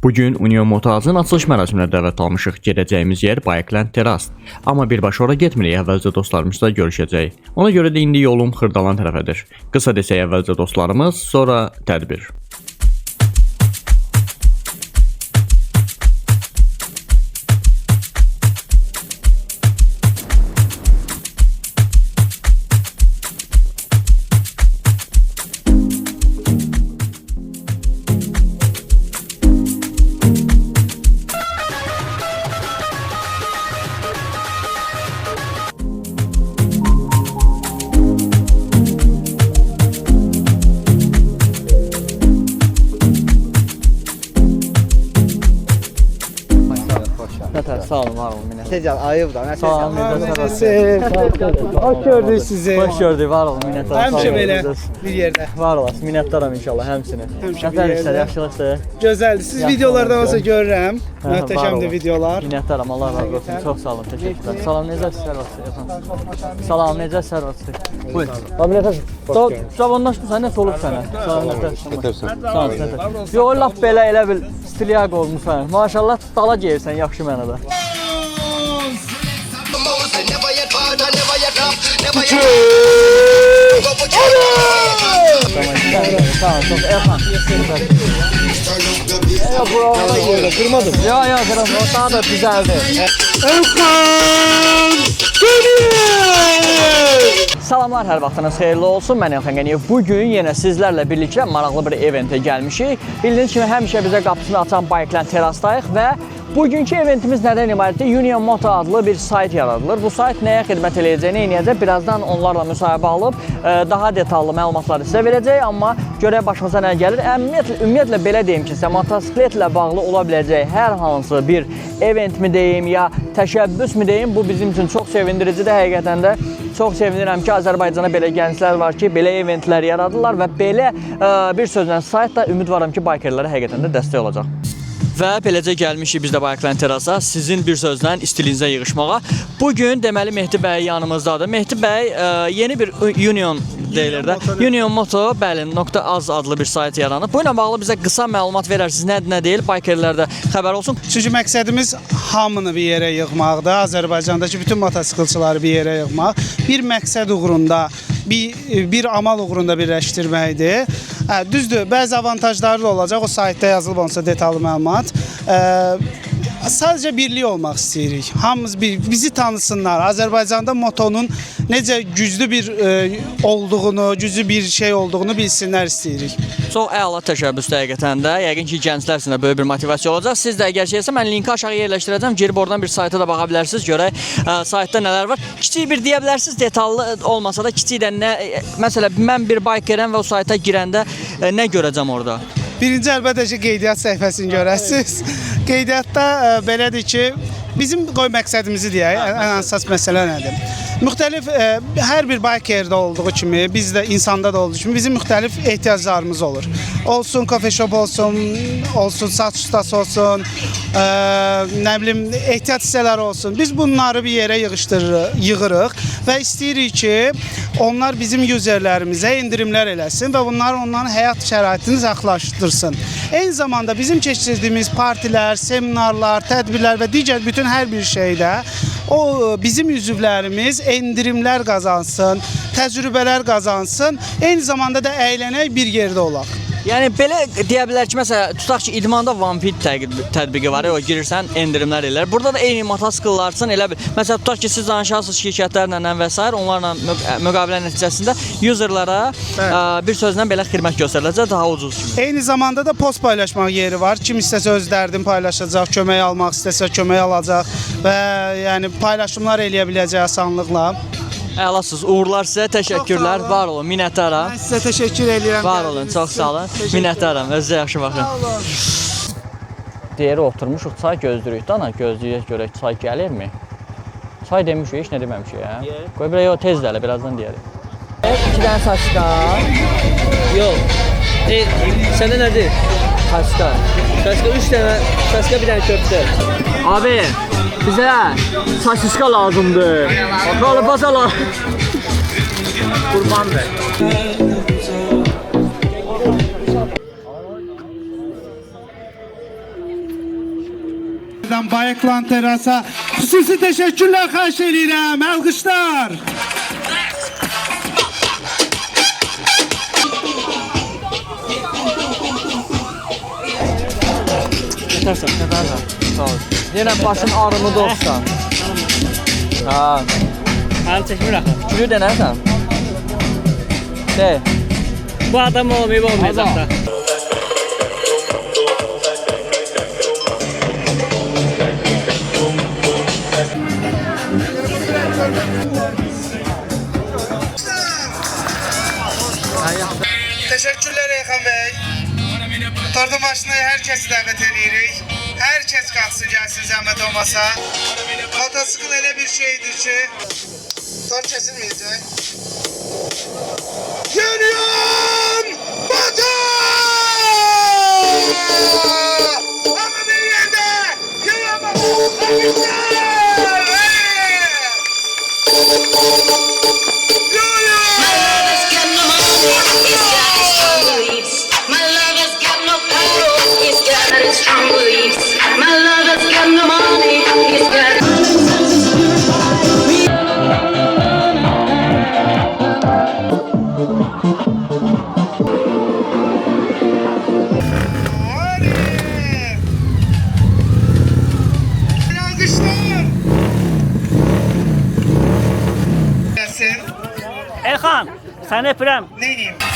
Bugün Union Motorz'ın açılış mərasiminə dəvət almışıq. Gedəcəyimiz yer Bikeland Terras. Amma birbaşa ora getmirik, əvvəlcə dostlarımızla görüşəcəyik. Ona görə də indi yolum Xırdalan tərəfədir. Qısa desək əvvəlcə dostlarımız, sonra tədbir. Sağ olun, var olun. Tecel ayıp da. Sağ olun. Hoş gördük sizi. Hoş gördük, var olun. Minnətdaram. Həmişə belə bir yerdə. Var olasın, minnətdaram inşallah həmsini. Nətər işlər, yaxşılıqdır? Gözəldir. Siz videolardan olsa görürəm. Var Möhtəşəmdir olun. videolar. Minnətdaram, Allah razı olsun. Çox sağ olun, təşəkkürlər. Salam, necəsiz, sərvətçi? Salam, necəsiz, sərvətçi? Buyur. Abi, nətər? Cavanlaşmısan, nə olub sənə? Salam, nətər? Sağ ol, nətər? Yox, laf belə elə bil stiliyaq olmuşsan. Maşallah, dala geyirsən, yaxşı mənada. Kırmadım. Ya, kırmadım. O daha da güzeldi. Salamlar, hər vaxtınız xeyirli olsun. Mən Elxan Qəniyev. Bugün yenə sizlərlə birlikdə maraqlı bir eventə gəlmişik. Bildiyiniz kimi həmişə bizə qapısını açan Bikeland Terrasdayıq və bugünkü eventimiz nədən ibarətdir? Union Moto adlı bir sayt yaradılır. Bu sayt nəyə xidmət edəcəyini, eləyəcək? Birazdan onlarla müsahibə alıb daha detallı məlumatları sizə verəcək. Amma görək başımıza nə gəlir. Ümumiyyətlə belə deyim ki, motosikletlə bağlı ola biləcək hər hansı bir event mi deyim, ya təşəbbüs mi deyim, bu bizim üçün çox sevindiricidir. Həqiqətən də çox sevinirəm ki, Azərbaycana belə gənclər var ki, belə eventlər yaradırlar və belə bir sözlə sayt da ümid varam ki, bikerlərə həqiqətən də dəstək olacaq. Və beləcə gəlmişik biz də Bikeland Terrasa sizin bir sözlə stilinizə yığışmağa. Bugün deməli Mehdi bəy yanımızdadır. Mehdi bəy yeni bir Union deyilir də. Union Moto, bəli, .az adlı bir sayt yaranıb. Bu ilə bağlı bizə qısa məlumat verərsiniz. Nədir, nə deyil? Bikerlər də xəbər olsun. Çünki məqsədimiz hamını bir yerə yığmaqdır. Azərbaycandakı bütün motosikletçiləri bir yerə yığmaq. Bir məqsəd uğrunda, bir amal uğrunda birləşdirməkdir. Düzdür, bəzi avantajları da olacaq. O saytda yazılıb olsa detallı məlumat. Sadəcə birlik olmaq istəyirik. Hamımız bizi tanısınlar. Azərbaycanda motonun necə güclü bir olduğunu, güclü bir şey olduğunu bilsinlər istəyirik. Çox əla təşəbbüsdür həqiqətən də. Yəqin ki, gənclər üçün də böyük bir motivasiya olacaq. Siz də əgər şeysə, mən linki aşağı yerləşdirəcəm. Girib oradan bir sayta da baxa bilərsiniz. Görək saytda nələr var. Kiçik bir deyə bilərsiniz, detallı olmasa da kiçik də nə, məsələn, mən bir bikerəm və o sayta girəndə nə görəcəm orada? Birinci əlbəttə ki, qeydiyyat səhifəsini görəsiniz. Qeydiyyatda belədir ki, bizim məqsədimizi deyək, ən əsas məsələ nədir? Müxtəlif, hər bir bikerdə olduğu kimi, bizdə insanda da olduğu kimi bizim müxtəlif ehtiyaclarımız olur. Olsun coffee shop olsun saç ustası olsun, nə bilim, ehtiyac hissələri olsun. Biz bunları bir yerə yığırıq və istəyirik ki, onlar bizim userlərimizə endirimlər eləsin və bunlar onların həyat şəraitini yaxşılaşdırsın. Eyni zamanda bizim keçirdiyimiz partilər, seminarlar, tədbirlər və digər bütün hər bir şeydə o bizim üzvlərimiz endirimlər qazansın, təcrübələr qazansın, eyni zamanda da əylənək bir yerdə olaq. Yəni belə deyə bilər ki, məsələn, tutaq ki, idmanda OneFit tətbiqi var, o girirsən, endirimlər elər. Burada da eyni motosikletlərsən, elə bil. Məsələn, tutaq ki, siz danışarsınız şirkətlərlə və s. onlarla müqavilə nəticəsində userlara bir sözlə belə xidmət göstəriləcək, daha ucuz kimi. Eyni zamanda da post paylaşmaq yeri var. Kim istəsə öz dərdini paylaşacaq, kömək almaq istəsə kömək alacaq və yəni paylaşımlar eləyə biləcək asanlıqla. Əlasız, uğurlar sizə, təşəkkürlər, var olun, minnətdaram. Mən sizə təşəkkür edirəm. Var olun, çox sağ olun, minnətdaram, özünüzə yaxşı baxın. Deyəri oturmuşuq, çay gözləyirik, dana gözləyək görək, çay gəlirmi? Çay demişik, heç nə deməmişik, hə? Qoy belə, yox, tez dələ, birazdan deyərik. 2 dənə saçqa. Yox. Səndə nədir? Saçqa. Saçqa 3 dənə, saçqa 1 dənə köftə. Abi, bizə sosiska lazımdır. Bakalım basala. Qurban ver. Bayıklan Terasa xüsusi təşəkkürlər xahiş edirəm. Alqışlar. Yatarsan. Sağ ol. Yenə başın ağrımı dostsan. Ha, Ağrı çəkmir axı. gülü denərsən. De. Bu adam olmayıb olmayacaq da. Teşekkürler Eyxan Bey. Tortu başına hər kəsi dəvət edirik. Hər kəs qalsın, gəlsin zəhmət olmasa. Motosikl elə bir şeydir ki, tort kəsilməyəcək. Yanıyorum! Motor! Ama bir yerde! Yanıyorum! My lover's got no power, he's got strong beliefs. My lover's got no money, he's got Alkışlar! Gelsin. Elxan, səni öpürəm. Neyiniyim?